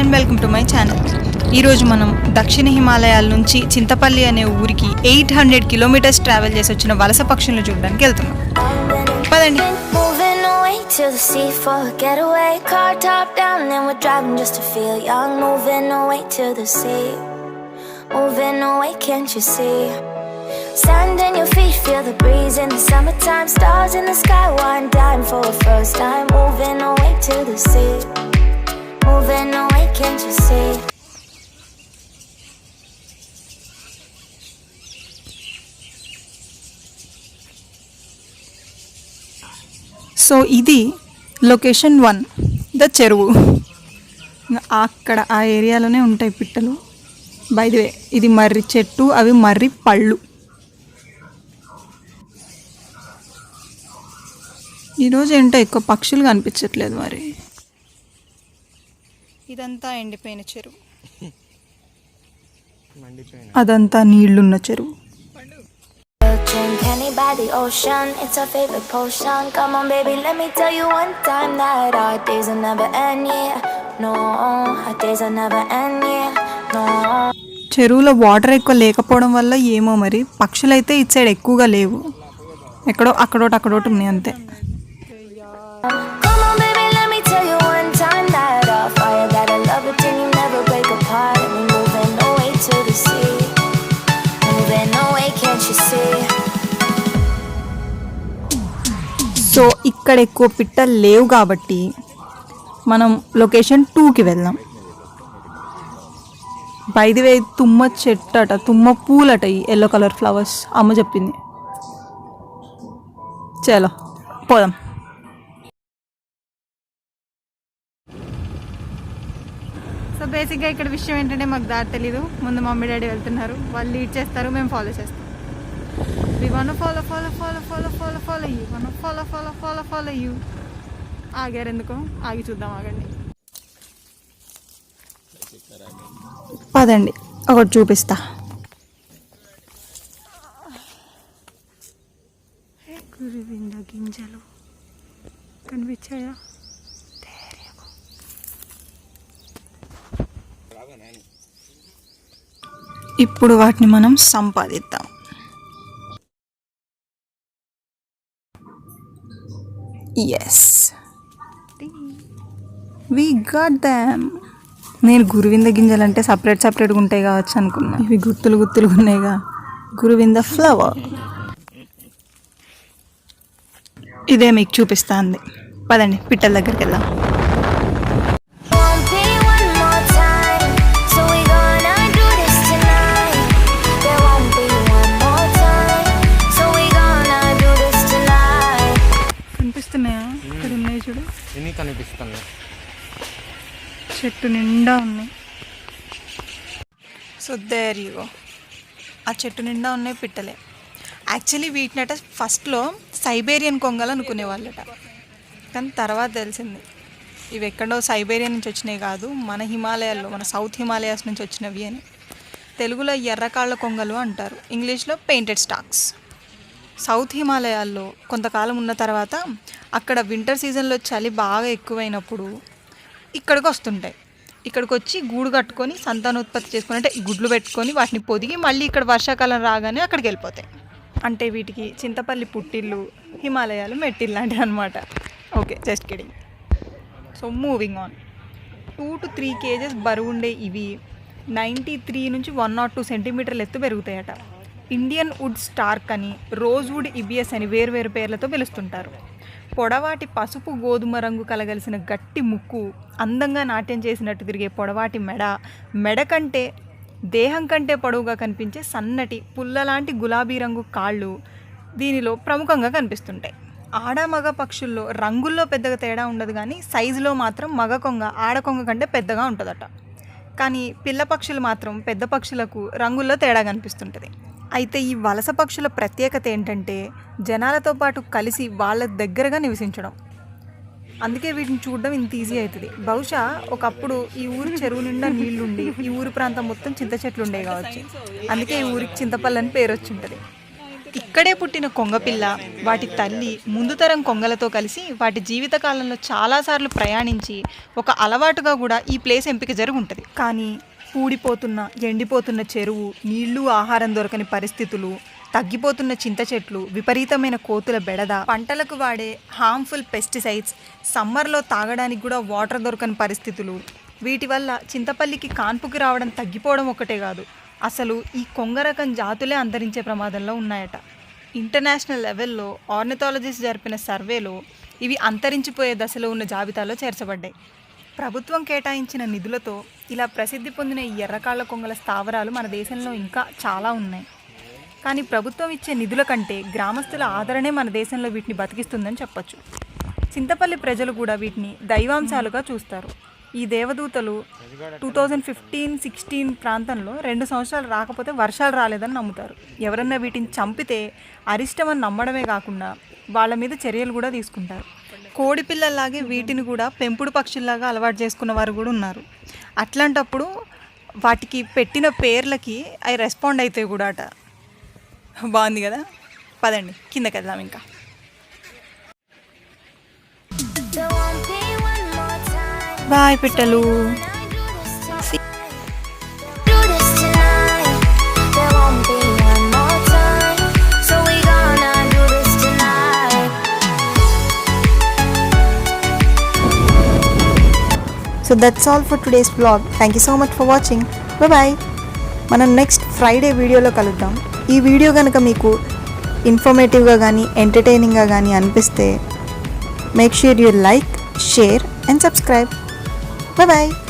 And welcome to my channel. ఈరోజు మనం దక్షిణ హిమాలయాల నుంచి చింతపల్లి అనే ఊరికి 800 కిలోమీటర్స్ ట్రావెల్ చేసి వచ్చిన వలస పక్షులను చూడడానికి వెళ్తున్నాం. పదండి. To the sea for a getaway, car top down and we're driving just to feel young. Moving away to the sea, moving away, can't you see? Sand in your feet, feel the breeze in the summertime. Stars in the sky, one dime for a first time. Moving away to the sea, moving away, can't you see? So ఇది location 1, the చెరువు. అక్కడ ఆ ఏరియాలోనే ఉంటాయి పిట్టలు. By the way ఇది మర్రి చెట్టు, అవి మర్రి పళ్ళు. ఈరోజు ఏంటో ఎక్కువ పక్షులు కనిపించట్లేదు. మరి ఇదంతా ఎండిపోయిన చెరువు, అదంతా నీళ్లున్న చెరువు. Drink honey by the ocean, it's our favorite potion. Come on baby, let me tell you one time that our days will never end, yeah. No, our days will never end, yeah. No. చెరువులో water ఎక్కువ లేకపోవడం వల్ల ఏమో మరి పక్షులైతే ఇటు side ఎక్కువగా లేవు. ఎక్కడో అక్కడోటి ఉన్నాయి అంతే. Come on baby, let me tell you one time that our fire, that I love it till you never break apart. And we moving away to the sea, moving away, can't you see? So ఇక్కడ ఎక్కువ పిట్టలు లేవు కాబట్టి మనం location 2కి వెళ్దాం. By the way తుమ్మ చెట్టు అట, తుమ్మ పూలట, ఈ ఎల్లో కలర్ ఫ్లవర్స్ అమ్మ చెప్పింది. చలో పోదాం. సో బేసిక్గా ఇక్కడ విషయం ఏంటంటే మాకు దారి తెలీదు. ముందు మమ్మీ డాడీ వెళ్తున్నారు, వాళ్ళు లీడ్ చేస్తారు, మేము ఫాలో చేస్తాం. We wanna follow you. ఆగారు ఎందుకో, ఆగి చూద్దాం, ఆగండి. పదండి, ఒకటి చూపిస్తా. గురువింద గింజలు కనిపించాయా? ఇప్పుడు వాటిని మనం సంపాదిద్దాం. Yes, we got them. నేను గురువింద గింజలు అంటే సపరేట్గా ఉంటాయి కావచ్చు అనుకున్నా. ఇవి గుత్తులుగా ఉన్నాయిగా, గురువింద ఫ్లవర్. ఇదే మీకు చూపిస్తాంది. పదండి పిట్టల దగ్గరికి వెళ్దాం. కనిపిస్తున్నాయి, చెట్టు నిండా ఉన్నాయి. So there you go. ఆ చెట్టు నిండా ఉన్నాయి పిట్టలే. యాక్చువల్లీ వీటినట ఫస్ట్లో సైబేరియన్ కొంగలు అనుకునేవాళ్ళట, కానీ తర్వాత తెలిసింది ఇవి ఎక్కడో సైబేరియా నుంచి వచ్చినాయి కాదు, మన హిమాలయాల్లో, మన సౌత్ హిమాలయాస్ నుంచి వచ్చినవి అని. తెలుగులో ఎర్రకాళ్ళ కొంగలు అంటారు, ఇంగ్లీష్లో పెయింటెడ్ స్టాక్స్. సౌత్ హిమాలయాల్లో కొంతకాలం ఉన్న తర్వాత అక్కడ వింటర్ సీజన్లో చలి బాగా ఎక్కువైనప్పుడు ఇక్కడికి వస్తుంటాయి. ఇక్కడికి వచ్చి గూడు కట్టుకొని సంతానోత్పత్తి చేసుకొని, అంటే గుడ్లు పెట్టుకొని వాటిని పొదిగి మళ్ళీ ఇక్కడ వర్షాకాలం రాగానే అక్కడికి వెళ్ళిపోతాయి. అంటే వీటికి చింతపల్లి పుట్టిల్లు, హిమాలయాలు మెట్టిల్లు లాంటివి అనమాట. Okay, just kidding. So moving on. 2 to 3 kgs బరువు ఉండే ఇవి 93 నుంచి 102 సెంటీమీటర్ల ఎత్తు పెరుగుతాయట. ఇండియన్ వుడ్ స్టార్క్ అని, రోజ్ వుడ్ ఇబియస్ అని వేరువేరు పేర్లతో పిలుస్తుంటారు. పొడవాటి పసుపు గోధుమ రంగు కలగలిసిన గట్టి ముక్కు, అందంగా నాట్యం చేసినట్టు తిరిగే పొడవాటి మెడ కంటే దేహం కంటే పొడవుగా కనిపించే సన్నటి పుల్లలాంటి గులాబీ రంగు కాళ్ళు దీనిలో ప్రముఖంగా కనిపిస్తుంటాయి. ఆడ మగ పక్షుల్లో రంగుల్లో పెద్దగా తేడా ఉండదు, కానీ సైజులో మాత్రం మగ కొంగ ఆడ కొంగ కంటే పెద్దగా ఉంటుందట. కానీ పిల్ల పక్షులు మాత్రం పెద్ద పక్షులకు రంగుల్లో తేడా కనిపిస్తుంటుంది. అయితే ఈ వలస పక్షుల ప్రత్యేకత ఏంటంటే జనాలతో పాటు కలిసి వాళ్ళ దగ్గరగా నివసించడం. అందుకే వీటిని చూడడం ఇంత ఈజీ అవుతుంది. బహుశా ఒకప్పుడు ఈ ఊరు చెరువు నిండా నీళ్లుండి ఈ ఊరు ప్రాంతం మొత్తం చింత చెట్లు ఉండే కావచ్చు, అందుకే ఈ ఊరికి చింతపల్లి అని పేరు వచ్చి ఉంటుంది. ఇక్కడే పుట్టిన కొంగపిల్ల వాటి తల్లి ముందు తరం కొంగలతో కలిసి వాటి జీవితకాలంలో చాలాసార్లు ప్రయాణించి ఒక అలవాటుగా కూడా ఈ ప్లేస్ ఎంపిక జరిగి ఉంటుంది. కానీ పూడిపోతున్న ఎండిపోతున్న చెరువు, నీళ్లు ఆహారం దొరకని పరిస్థితులు, తగ్గిపోతున్న చింత చెట్లు, విపరీతమైన కోతుల బెడద, పంటలకు వాడే హార్మ్ఫుల్ పెస్టిసైడ్స్, సమ్మర్లో తాగడానికి కూడా వాటర్ దొరకని పరిస్థితులు, వీటి వల్ల చింతపల్లికి కాన్పుకి రావడం తగ్గిపోవడం ఒకటే కాదు, అసలు ఈ కొంగ రకం జాతులే అంతరించే ప్రమాదంలో ఉన్నాయట. ఇంటర్నేషనల్ లెవెల్లో ఆర్నిథాలజిస్ట్ జరిపిన సర్వేలో ఇవి అంతరించిపోయే దశలో ఉన్న జాబితాలో చేర్చబడ్డాయి. ప్రభుత్వం కేటాయించిన నిధులతో ఇలా ప్రసిద్ధి పొందిన ఈ ఎర్రకాళ్ల కొంగల స్థావరాలు మన దేశంలో ఇంకా చాలా ఉన్నాయి. కానీ ప్రభుత్వం ఇచ్చే నిధుల కంటే గ్రామస్తుల ఆదరణే మన దేశంలో వీటిని బతికిస్తుందని చెప్పొచ్చు. చింతపల్లి ప్రజలు కూడా వీటిని దైవాంశాలుగా చూస్తారు. ఈ దేవదూతలు 2015-16 ప్రాంతంలో 2 సంవత్సరాలు రాకపోతే వర్షాలు రాలేదని నమ్ముతారు. ఎవరన్నా వీటిని చంపితే అరిష్టమని నమ్మడమే కాకుండా వాళ్ళ మీద చర్యలు కూడా తీసుకుంటారు. కోడి పిల్లల్లాగే వీటిని కూడా పెంపుడు పక్షుల్లాగా అలవాటు చేసుకున్న వారు కూడా ఉన్నారు. అట్లాంటప్పుడు వాటికి పెట్టిన పేర్లకి అవి రెస్పాండ్ అవుతాయి కూడా అట. బాగుంది కదా, పదండి కిందకి వెళ్దాం. ఇంకా బాయ్ పిట్టలు. So that's all for today's vlog. Thank you so much for watching. Bye bye. మనం నెక్స్ట్ ఫ్రైడే వీడియోలో కలుద్దాం. ఈ వీడియో కనుక మీకు ఇన్ఫర్మేటివ్గా కానీ ఎంటర్టైనింగ్గా కానీ అనిపిస్తే make sure you like, share and subscribe. Bye bye.